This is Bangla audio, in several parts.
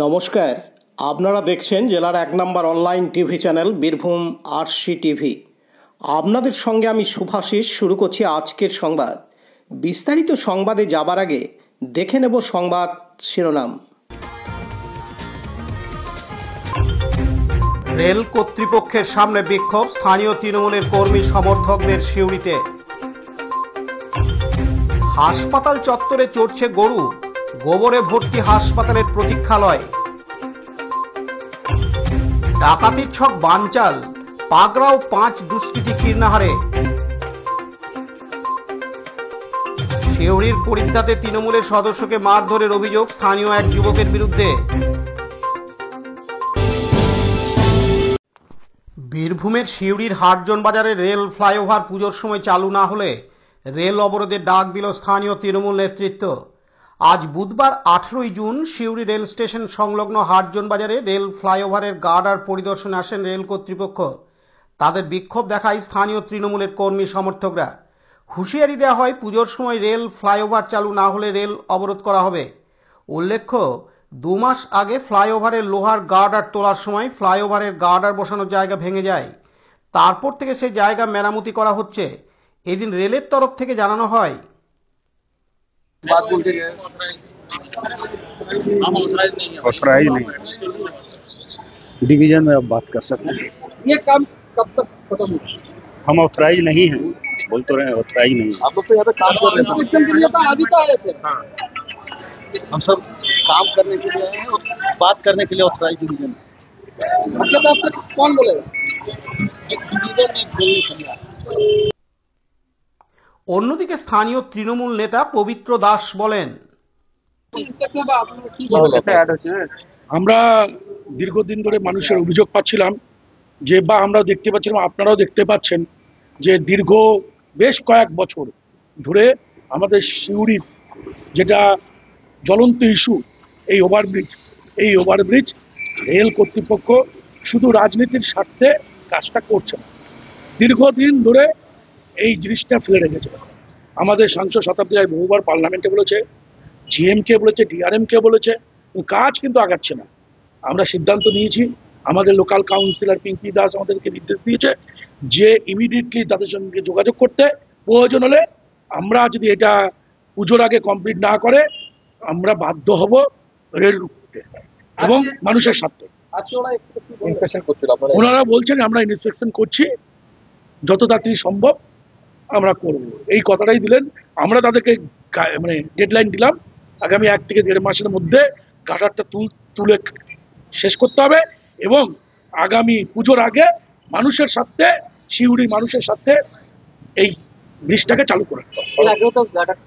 নমস্কার, আপনারা দেখছেন জেলার 1 নম্বর online TV channel Birbhum RC TV. আপনাদের সঙ্গে আমি শুভাশিস। শুরু করছি আজকের সংবাদ। বিস্তারিত সংবাদে যাবার আগে দেখে নেব সংবাদ শিরোনাম। রেল কর্তৃপক্ষের সামনে বিক্ষোভ, স্থানীয় তৃণমূলের কর্মী সমর্থকদের সিউড়িতে। হাসপাতাল চত্বরে চড়ছে গরু, গোবরে ভর্তি হাসপাতালের প্রতীক্ষালয়। ডাকাতির ছক বানচাল, পাগড়াও 5 দুষ্কৃতী কীর্ণাহারে। সিউড়ির পরিদ্যাতে তৃণমূলের সদস্যকে মারধরের অভিযোগ স্থানীয় এক যুবকের বিরুদ্ধে। বীরভূমের সিউড়ির হাটজন বাজারে রেল ফ্লাইওভার পুজোর সময় চালু না হলে রেল অবরোধের ডাক দিল স্থানীয় তৃণমূল নেতৃত্ব। আজ বুধবার 18 জুন সিউড়ি রেল স্টেশন সংলগ্ন হাটজন বাজারে রেল ফ্লাইওভারের গার্ডার পরিদর্শনে আসেন রেল কর্তৃপক্ষ। তাদের বিক্ষোভ দেখায় স্থানীয় তৃণমূলের কর্মী সমর্থকরা। হুঁশিয়ারি দেওয়া হয়, পুজোর সময় রেল ফ্লাইওভার চালু না হলে রেল অবরোধ করা হবে। উল্লেখ্য, 2 মাস আগে ফ্লাইওভারের লোহার গার্ডার তোলার সময় ফ্লাইওভারের গার্ডার বসানোর জায়গা ভেঙে যায়। তারপর থেকে সেই জায়গা মেরামতি করা হচ্ছে। এদিন রেলের তরফ থেকে জানানো হয়, ऑथराइज नहीं है, डिवीजन में अब बात कर सकते हैं। ये काम कब तक खत्म होगा? हम ऑथराइज नहीं हैं, बोल तो रहे हैं ऑथराइज नहीं है। आप लोग तो यहाँ पे काम कर रहे थे, इंस्पेक्शन के लिए तो अभी तो आए थे। हम सब काम करने के लिए आए हैं और बात करने के लिए ऑथराइज डिवीजन। आपके पास से कौन बोलेगा? एक डिवीजन ने बोलने के लिए। অন্যদিকে স্থানীয় তৃণমূল নেতা পবিত্র দাস বলেন, আমরা দীর্ঘদিন ধরে মানুষের অভিযোগ পাচ্ছিলাম যে, বা আমরা দেখতে পাচ্ছিলাম, আপনারাও দেখতে পাচ্ছেন যে দীর্ঘ বেশ কয়েক বছর ধরে আমাদের সিউড়ির যেটা জ্বলন্ত ইস্যু এই ওভারব্রিজ রেল কর্তৃপক্ষ শুধু রাজনীতির স্বার্থে কাজটা করছে না। দীর্ঘদিন ধরে এই জিনিসটা ফেলে রেখেছে। আমাদের সাংসদ শতাব্দী রায় বহুবার পার্লামেন্টে বলেছে, জিএমকে বলেছে, ডিআরএমকে বলেছে, কাজ কিন্তু আগাচ্ছে না। আমরা সিদ্ধান্ত নিয়েছি, আমাদের লোকাল কাউন্সিলর পিঙ্কি দাস আমাদেরকে নির্দেশ দিয়েছে যে ইমিডিয়েটলি তাদের সঙ্গে যোগাযোগ করতে, প্রয়োজন হলে আমরা যদি এটা পুজোর আগে কমপ্লিট না করে আমরা বাধ্য হব রেল রুখতে এবং মানুষের স্বার্থে। আজকে ওরা ইন্সপেকশন করছিল, ওনারা বলছেন আমরা ইন্সপেকশন করছি, যত তাড়াতাড়ি সম্ভব আমরা করব, এই কথাটাই দিলেন। আমরা তাদেরকে মানে ডেডলাইন দিলাম, আগামী 1 থেকে 1.5 মাসের মধ্যে গার্ডারটা তুলে শেষ করতে হবে এবং আগামী পুজোর আগে মানুষের সাথে, সিউড়ি মানুষের সাথে এই ব্রিজটাকে চালু করে দিতে হবে।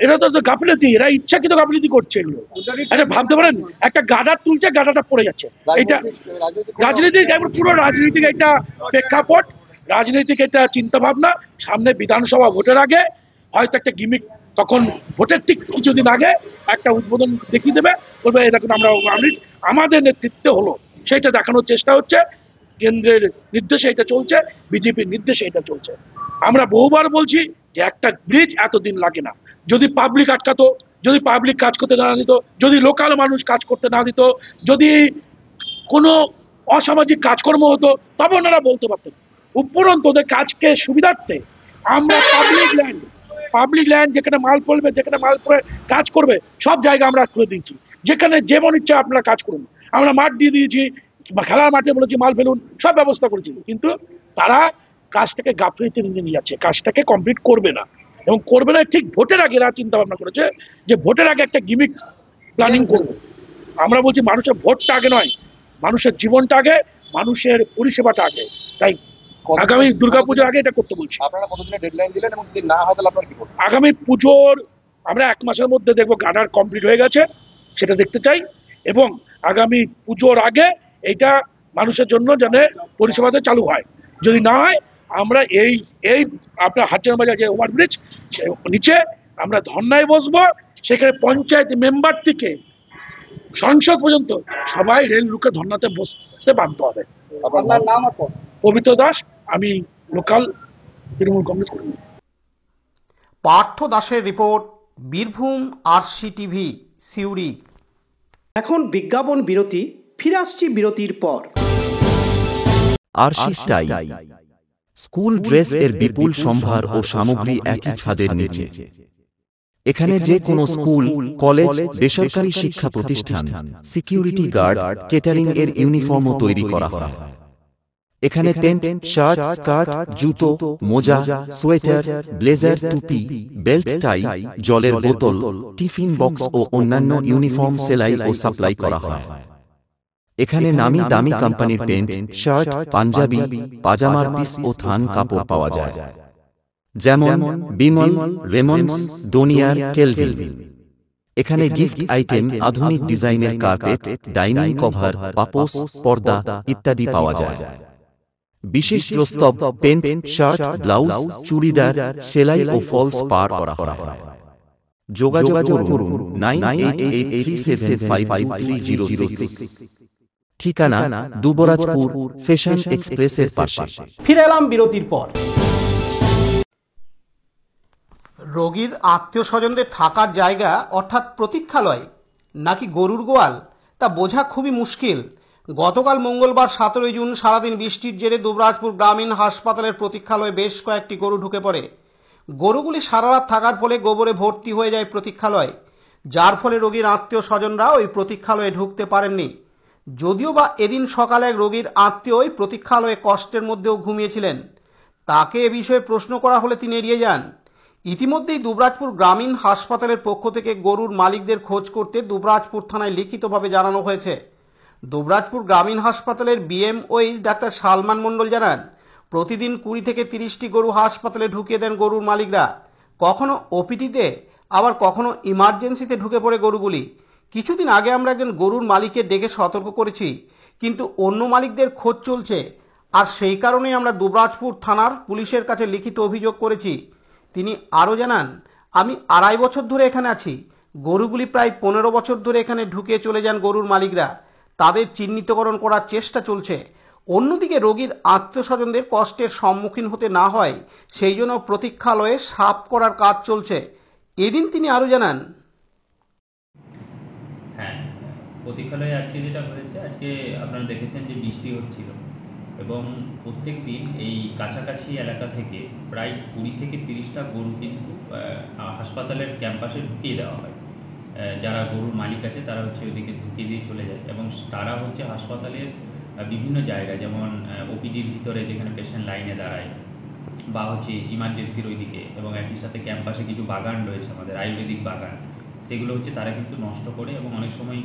এটা তো গাফিলতি, এরা ইচ্ছাকৃত গাফিলতি করছে। এগুলো এটা ভাবতে পারেন, একটা গার্ডার তুলছে, গার্ডারটা পড়ে যাচ্ছে। এটা রাজনীতিক, পুরো রাজনীতিক একটা প্রেক্ষাপট, রাজনৈতিক একটা চিন্তা ভাবনা। সামনে বিধানসভা ভোটের আগে হয়তো একটা গিমিক, তখন ভোটের ঠিক কিছুদিন আগে একটা উদ্বোধন দেখিয়ে দেবে, বলবে এই দেখুন আমরা আমাদের নেতৃত্বে হলো, সেইটা দেখানোর চেষ্টা হচ্ছে। কেন্দ্রের নির্দেশে এটা চলছে, বিজেপির নির্দেশে এটা চলছে। আমরা বহুবার বলছি যে একটা ব্রিজ এতদিন লাগে না। যদি পাবলিক আটকাতো, যদি পাবলিক কাজ করতে না দিত, যদি লোকাল মানুষ কাজ করতে না দিত, যদি কোনো অসামাজিক কাজকর্ম হতো, তবে ওনারা বলতে পারতেন। উপরন্ত ওদের কাজকে সুবিধার্থে আমরা পাবলিক ল্যান্ড যেখানে মাল পড়বে, যেখানে মাল পড়ে কাজ করবে, সব জায়গা আমরা খুলে দিয়েছি। যেখানে যেমন ইচ্ছা আপনারা কাজ করুন। আমরা মাঠ দিয়ে দিয়েছি, খেলার মাঠে বলেছি মাল ফেলুন, সব ব্যবস্থা করেছি। কিন্তু তারা কাজটাকে গাফিলতিতে নিয়ে যাচ্ছে, কাজটাকে কমপ্লিট করবে না এবং করবে না ঠিক ভোটের আগে। এরা চিন্তা ভাবনা করেছে যে ভোটের আগে একটা গিমিক প্ল্যানিং করবে। আমরা বলছি মানুষের ভোটটা আগে নয়, মানুষের জীবনটা আগে, মানুষের পরিষেবাটা আগে। তাই আগামী দুর্গাপুজোর আগে এটা করতে বলছি। আপনারা কতদিনের ডেডলাইন দিলেন এবং যদি না হয় তাহলে আপনারা কি করবেন? আগামী পুজোর আমরা 1 মাসের মধ্যে দেখবো গার্ডার কমপ্লিট হয়ে গেছে, সেটা দেখতে চাই এবং আগামী পুজোর আগে এটা মানুষের জন্য যেন পরিষেবাতে চালু হয়। যদি না হয় আমরা এই আপনার হাটজন বাজার যে ওভারব্রিজ নিচে আমরা ধর্নায় বসবো। সেখানে পঞ্চায়েত মেম্বার থেকে সংসদ পর্যন্ত সবাই রেল রুখে ধর্নাতে বসতে বাধ্য হবে। আপনার নাম? পবিত্র দাস, আমি লোকাল তৃণমূল কংগ্রেস কর্মী। পার্থ দাসের report, Birbhum RC TV, Suri. এখন বিজ্ঞাপন বিরতি, ফিরে আসছি বিরতির পর। আরশি স্টাইল স্কুল ড্রেস এর বিপুল সম্ভার ও সামগ্রী একই ছাদের নিচে। এখানে যে কোনো স্কুল, কলেজ, বেসরকারি শিক্ষা প্রতিষ্ঠান, সিকিউরিটি গার্ড, কেটারিং এর ইউনিফর্মও তৈরি করা হয়। এখানে প্যান্ট, শার্ট, স্কার্ট, জুতো, মোজা, সোয়েটার, ব্লেজার, টুপি, বেল্ট, টাই, জলের বোতল, টিফিন বক্স ও অন্যান্য ইউনিফর্ম সেলাই ও সাপ্লাই করা হয়। এখানে নামি দামি কোম্পানির প্যান্ট, শার্ট, পাঞ্জাবি, পাজামার পিস ও থান কাপড় পাওয়া যায়, যেমন বিমল, রেমন্ডস, ডোনিয়ার, কেলভিন। এখানে গিফট আইটেম, আধুনিক ডিজাইনের কার্পেট, ডাইনিং কভার, পাপোশ, পর্দা ইত্যাদি পাওয়া যায়। বিশেষ প্রস্তাব, প্যান্ট, শার্ট, ব্লাউজ, চুড়িদার, সেলাই ও ফলস পার করা হয়। যোগাযোগ করুন 9883752306। ঠিকানা দুবরাজপুর, ফ্যাশন এক্সপ্রেসের পাশে। ফিরে এলাম বিরতির পর। রোগীর আত্মীয় স্বজনদের থাকার জায়গা অর্থাৎ প্রতীক্ষালয় নাকি গরুর গোয়াল, তা বোঝা খুবই মুশকিল। গতকাল মঙ্গলবার 17 জুন সারাদিন বৃষ্টির জেরে দুবরাজপুর গ্রামীণ হাসপাতালের প্রতীক্ষালয়ে বেশ কয়েকটি গরু ঢুকে পড়ে। গরুগুলি সারা রাত থাকার ফলে গোবরে ভর্তি হয়ে যায় প্রতীক্ষালয়, যার ফলে রোগীর আত্মীয় স্বজনরা ওই প্রতীক্ষালয়ে ঢুকতে পারেননি। যদিও বা এদিন সকালে এক রোগীর আত্মীয় ওই প্রতীক্ষালয়ে কষ্টের মধ্যেও ঘুমিয়েছিলেন। তাকে এ বিষয়ে প্রশ্ন করা হলে তিনি এড়িয়ে যান। ইতিমধ্যেই দুবরাজপুর গ্রামীণ হাসপাতালের পক্ষ থেকে গরুর মালিকদের খোঁজ করতে দুবরাজপুর থানায় লিখিতভাবে জানানো হয়েছে। দুবরাজপুর গ্রামীণ হাসপাতালের বিএমওই ডাক্তার সালমান মণ্ডল জানান, প্রতিদিন 20 থেকে 30টি গরু হাসপাতালে ঢুকিয়ে দেন গরুর মালিকরা। কখনো ওপিডিতে, আবার কখনো ইমার্জেন্সিতে ঢুকে পড়ে গরুগুলি। কিছুদিন আগে আমরা একজন গরুর মালিককে ডেকে সতর্ক করেছি, কিন্তু অন্য মালিকদের খোঁজ চলছে, আর সেই কারণেই আমরা দুবরাজপুর থানার পুলিশের কাছে লিখিত অভিযোগ করেছি। তিনি আরও জানান, আমি 2.5 বছর ধরে এখানে আছি। গরুগুলি প্রায় 15 বছর ধরে এখানে ঢুকে চলে যান গরুর মালিকরা। তাদের চিহ্নিতকরণ করার চেষ্টা চলছে। অন্যদিকে রোগীর আত্মীয় স্বজনদের কষ্টের সম্মুখীন হতে না হয় সেই জন্য প্রতীক্ষালয়ে সাফ করার কাজ চলছে। এদিন তিনি আরও জানান, হ্যাঁ, প্রতীক্ষালয়ে আজকে যেটা হয়েছে, আজকে আপনারা দেখেছেন যে বৃষ্টি হচ্ছিল এবং প্রত্যেক দিন এই কাছাকাছি এলাকা থেকে প্রায় 20 থেকে 30টা গরু কিন্তু হাসপাতালের ক্যাম্পাসে ঢুকিয়ে দেওয়া হয়। যারা গরুর মালিক আছে তারা হচ্ছে ওইদিকে ঢুকিয়ে দিয়ে চলে যায় এবং তারা হচ্ছে হাসপাতালের বিভিন্ন জায়গায়, যেমন ওপিডির ভিতরে যেখানে পেশেন্ট লাইনে দাঁড়ায়, বা হচ্ছে ইমার্জেন্সির ওইদিকে, এবং একই সাথে ক্যাম্পাসে কিছু বাগান রয়েছে আমাদের আয়ুর্বেদিক বাগান, সেগুলো হচ্ছে তারা কিন্তু নষ্ট করে। এবং অনেক সময়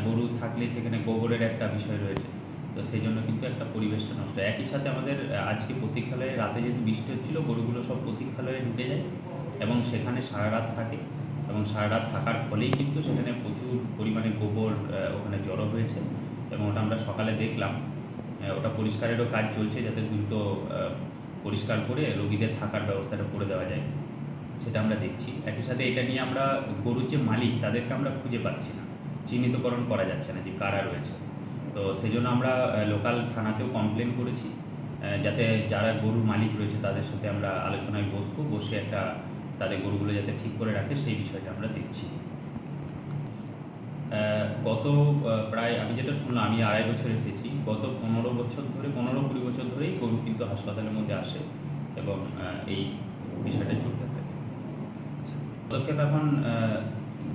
গরু থাকলে সেখানে গোবরের একটা বিষয় রয়েছে, তো সেই জন্য কিন্তু একটা পরিবেশটা নষ্ট। একই সাথে আমাদের আজকে প্রতীক্ষালয়ে রাতে যেহেতু বৃষ্টি হচ্ছিল, গরুগুলো সব প্রতীক্ষালয়ে ঢুকে যায় এবং সেখানে সারা রাত থাকে, এবং সারা রাত থাকার ফলেই কিন্তু সেখানে প্রচুর পরিমাণে গোবর ওখানে জড়ো হয়েছে। এবং ওটা আমরা সকালে দেখলাম, ওটা পরিষ্কারেরও কাজ চলছে যাতে দ্রুত পরিষ্কার করে রোগীদের থাকার ব্যবস্থাটা করে দেওয়া যায়, সেটা আমরা দেখছি। একই সাথে এটা নিয়ে আমরা গরুর যে মালিক তাদেরকে আমরা খুঁজে পাচ্ছি না, চিহ্নিতকরণ করা যাচ্ছে না যে কারা রয়েছে। তো সেই জন্য আমরা লোকাল থানাতেও কমপ্লেন করেছি, যাতে যারা গরুর মালিক রয়েছে তাদের সাথে আমরা আলোচনায় বসে একটা তাদের গরুগুলো যাতে ঠিক করে রাখে সেই বিষয়টা আমরা দেখছি। গত প্রায় আমি যেটা শুনলাম, আমি 2.5 বছর এসেছি, গত 15-20 বছর ধরেই গরু কিন্তু হাসপাতালের মধ্যে আসে এবং এই বিষয়টা চলতে থাকে। পদক্ষেপ এখন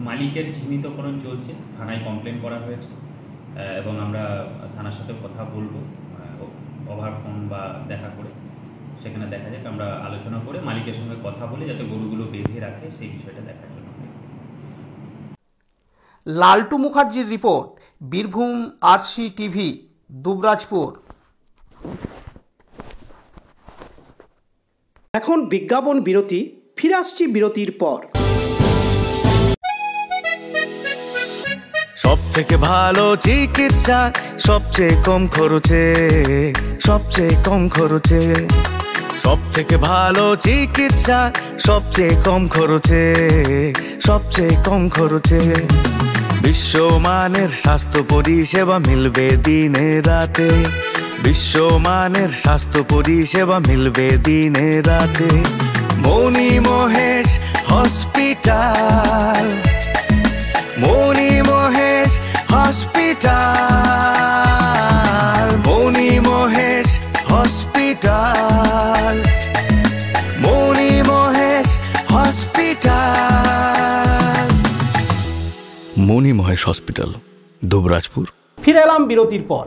মালিকের চিহ্নিতকরণ চলছে, থানায় কমপ্লেন করা হয়েছে এবং আমরা থানার সাথে কথা বলবো ওভার ফোন বা দেখা করে, সেখানে দেখা যাক, আমরা আলোচনা করে মালিকের সঙ্গে কথা বলে যাতে গরুগুলো বেঁধে রাখে সেই বিষয়টা দেখার জন্য। লালটু মুখার্জির report, Birbhum RC TV, Dubrajpur. এখন বিজ্ঞাপন বিরতি, ফিরে আসছি বিরতির পর। সব থেকে ভালো চিকিৎসা সবচেয়ে কম খরচে, সবচেয়ে কম খরচে। সব থেকে ভালো চিকিৎসা সবচেয়ে কম খরচে, সবচেয়ে কম খরচে। বিশ্বমানের স্বাস্থ্য পরিষেবা মিলবে দিনে রাতে, বিশ্বমানের স্বাস্থ্য পরিষেবা মিলবে দিনে রাতে। মণি মহেশ হসপিটাল, মণি মহেশ হসপিটাল, মনি মহেশ হসপিটাল, মনি মহেশ হসপিটাল, মনি মহেশ হসপিটাল, দুবরাজপুর। ফিরে এলাম বিরতির পর।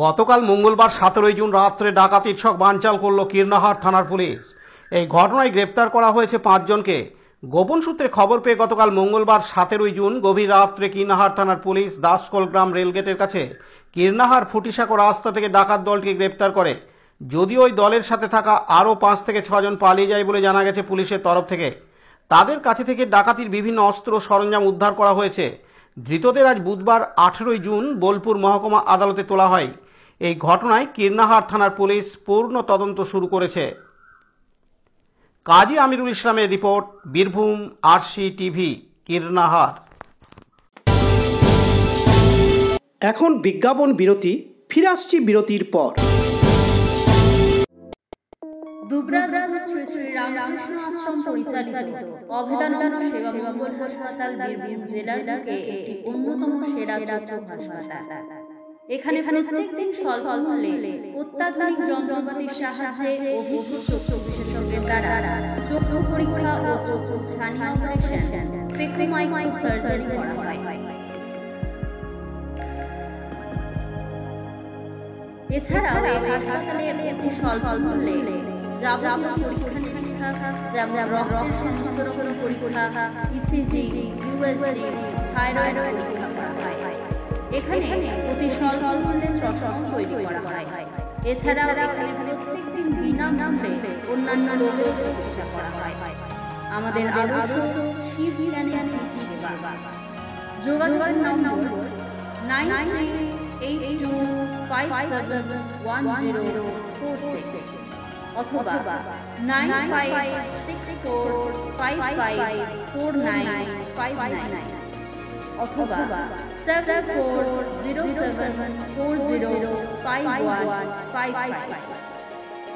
গতকাল মঙ্গলবার 17 জুন রাত্রে ডাকাতির ছক বানচাল করল কীর্ণাহার থানার পুলিশ। এই ঘটনায় গ্রেপ্তার করা হয়েছে 5 জনকে। গোপন সূত্রে খবর পেয়ে গতকাল মঙ্গলবার 17 জুন গভীর রাত্রে কীর্ণাহার থানার পুলিশ দাসকোল গ্রাম রেলগেটের কাছে কীর্ণাহার ফুটিসাঁকো রাস্তা থেকে ডাকাত দলটিকে গ্রেপ্তার করে। যদিও ওই দলের সাথে থাকা আরও 5 থেকে 6 জন পালিয়ে যায় বলে জানা গেছে পুলিশের তরফ থেকে। তাদের কাছে থেকে ডাকাতির বিভিন্ন অস্ত্র সরঞ্জাম উদ্ধার করা হয়েছে। ধৃতদের আজ বুধবার 18 জুন বোলপুর মহকুমা আদালতে তোলা হয়। এই ঘটনায় কীর্ণাহার থানার পুলিশ পূর্ণ তদন্ত শুরু করেছে। কাজী আমিরুল ইসলামের report, Birbhum RC TV, Kirnahar. এখন বিজ্ঞাপন বিরতি, ফিরে আসছি বিরতির পর। দুবরাজপুর শ্রী শ্রী রামকৃষ্ণ আশ্রম পরিচালিত অভেদানন্দ সেবা মঙ্গল হাসপাতাল বীরভূম জেলার বুকে একটি অন্যতম সেরা চক্ষু হাসপাতাল। এখানে প্রত্যেকদিন স্বল্প মূল্যে অত্যাধুনিক যন্ত্রপাতির সাহায্যে অভিজ্ঞ চক্ষু বিশেষজ্ঞের দ্বারা চক্ষু পরীক্ষা ও চক্ষু ছানি অপারেশন, ফেকোমাইক্রো সার্জারি করা হয়। এছাড়াও এই হাসপাতালে অতি স্বল্প মূল্যে যাবতীয় পরীক্ষা নিরীক্ষা যেমন রক্তের সমস্ত রকম পরীক্ষা, ইসিজি, ইউএসজি, থাইরয়েড পরীক্ষা করা হয়। এখানে অতি স্বল্প মূল্যে চশমা তৈরি করা হয়। এছাড়াও এখানে প্রত্যেকদিন বিনামূল্যে অন্যান্য রোগের চিকিৎসা করা হয়। আমাদের আদর্শ শিব জ্ঞানের সেবা। যোগাযোগের নম্বর 9382571046 অথবা 9564554959 অথবা 7407405155।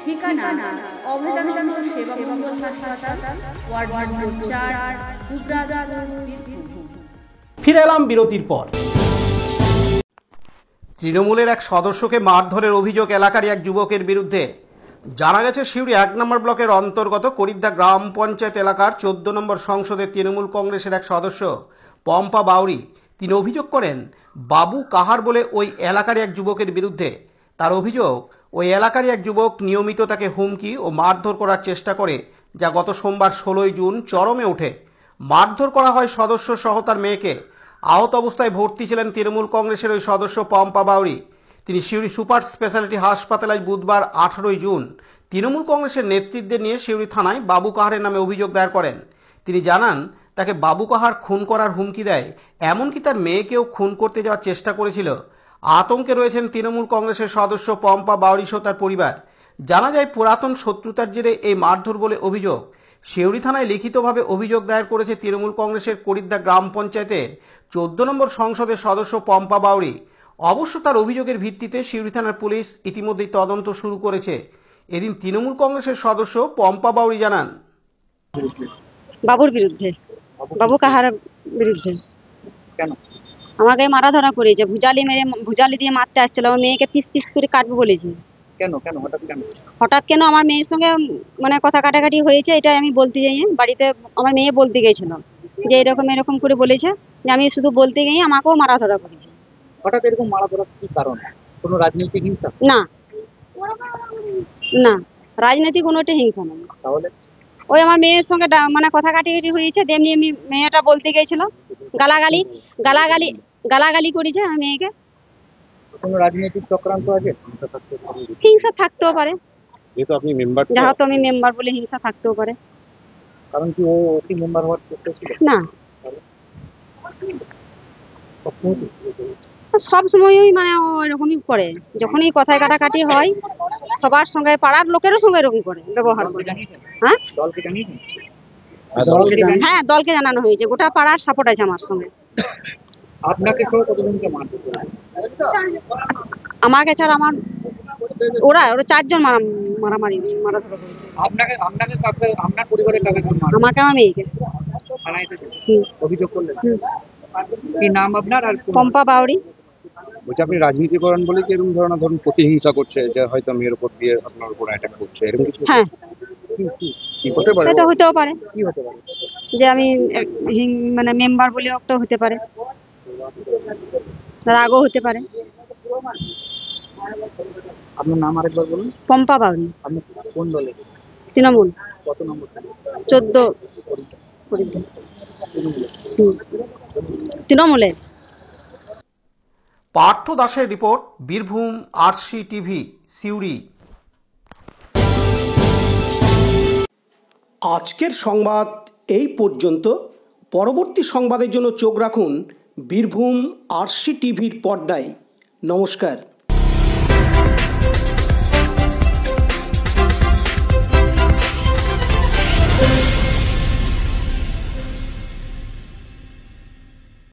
ঠিকানা অভেদানন্দ সেবা মঙ্গল হাসপাতাল, ওয়ার্ড নম্বর 4, দুবরাজপুর। ফিরে এলাম বিরতির পর। তৃণমূলের এক সদস্যকে মারধরের অভিযোগ এলাকারই এক যুবকের বিরুদ্ধে। জানা গেছে সিউড়ি 1 নম্বর ব্লকের অন্তর্গত করিদ্দা গ্রাম পঞ্চায়েত এলাকার 14 নম্বর সংসদের তৃণমূল কংগ্রেসের এক সদস্য পম্পা বাউরি, তিনি অভিযোগ করেন বাবু কাহার বলে ওই এলাকারই এক যুবকের বিরুদ্ধে। তার অভিযোগ, ওই এলাকারই এক যুবক নিয়মিত তাকে হুমকি ও মারধর করার চেষ্টা করে, যা গত সোমবার 16 জুন চরমে ওঠে। মারধর করা হয় সদস্য সহ তার মেয়েকে। আহত অবস্থায় ভর্তি ছিলেন তৃণমূল কংগ্রেসের ওই সদস্য পম্পা বাউরি। তিনি সিউড়ি সুপার স্পেশালিটি হাসপাতালে বুধবার 18 জুন তৃণমূল কংগ্রেসের নেতৃত্বে নিয়ে সিউড়ি থানায় বাবু কাহারের নামে অভিযোগ দায়ের করেন। তিনি জানান তাকে বাবু কাহার খুন করার হুমকি দেয়, এমনকি তার মেয়েকেও খুন করতে যাওয়ার চেষ্টা করেছিল। আতঙ্কে রয়েছেন তৃণমূল কংগ্রেসের সদস্য পম্পা বাউরি সহ তার পরিবার। জানা যায় পুরাতন শত্রুতার জেরে এই মারধর বলে অভিযোগ। সিউড়ি থানায় লিখিতভাবে অভিযোগ দায়ের করেছে তৃণমূল কংগ্রেসের করিদ্দা গ্রাম পঞ্চায়েতের 14 নম্বর সংসদের সদস্য পম্পা বাউরি। অবশ্য তার অভিযোগের ভিত্তিতে সিউড়ি থানার পুলিশ ইতিমধ্যেই তদন্ত শুরু করেছে। এদিন তৃণমূল কংগ্রেসের সদস্য পম্পা বাউরি জানান, বাবুর বিরুদ্ধে, বাবু কাহার বিরুদ্ধে। কেন? আমাকে মারা ধরা করেছে, ভুজালি দিয়ে মারতে আসছিল, আমার মেয়েকে পিস পিস করে কাটবে বলেছে। কেন কেন হঠাৎ কেন? হঠাৎ কেন আমার মেয়ের সঙ্গে মানে কথা কাটাকাটি হয়েছে, এটা আমি বলতে যাই। বাড়িতে আমার মেয়ে বলতে গেছিল যে এরকম করে বলেছে, যে আমি শুধু বলতে গিয়ে আমাকেও মারা ধরা করেছে। হঠাৎ এরকম মারা ধরার কি কারণ? কোনো রাজনৈতিক হিংসা? না না, রাজনৈতিক কোনো একটা হিংসা নেই। তাহলে ওই আমার মেয়ের সঙ্গে মানে কথা কাটাকাটি হয়েছে, তেমনি আমি মেয়েটা বলতে গেছিল, গালাগালি করেছে আমার মেয়েকে। কোনো রাজনৈতিক চক্রান্ত আছে? হিংসা থাকতেও পারে, যেহেতু আপনি মেম্বার, যেহেতু আমি মেম্বার বলে হিংসা থাকতেও পারে। কারণ কি ও কি মেম্বার হওয়ার চেষ্টা ছিল? না, সব সময়ই মানে ও এরকমই করে, যখনই কথায় কাটাকাটি হয় সবার সঙ্গে, পাড়ার লোকেরও সঙ্গে এরকম করে ব্যবহার করে। হ্যাঁ, দলকে জানিয়েছেন? হ্যাঁ, দলকে জানানো হয়েছে, গোটা পাড়ার সাপোর্ট আছে আমার সঙ্গে। আপনাকে সহ কতজনকে মারধর করেছে? আমাকে ছাড়া আমার ওরা 4 জন মারা ধরা করেছে। আপনার পরিবারের কাকে? আমাকে, আমার মেয়েকে। থানায় এসেছে? অভিযোগ করলেন? কি নাম আপনার আর পম্পা বাউরি। বলছি আপনি রাজনীতি করেন বলে কি এরকম ধরনের ধরুন প্রতিহিংসা করছে যে হয়তো মেয়ের উপর দিয়ে আপনার উপর অ্যাটাক করছে এরকম কিছু হ্যাঁ, কি হতে পারে? এটা হতেও পারে কি হতে পারে? যে আমি মানে মেম্বার বলে একটা হতে পারে, রাগও হতে পারে। আপনার নাম আরেকবার বলুন। পম্পা বাউরি। আপনি কোন দলে? তৃণমূল। কত নম্বর? 14 তৃণমূলে। পার্থ দাসের report, Birbhum RC TV, Suri. আজকের সংবাদ এই পর্যন্ত। পরবর্তী সংবাদের জন্য চোখ রাখুন বীরভূম আরসি টিভির পর্দায়। নমস্কার।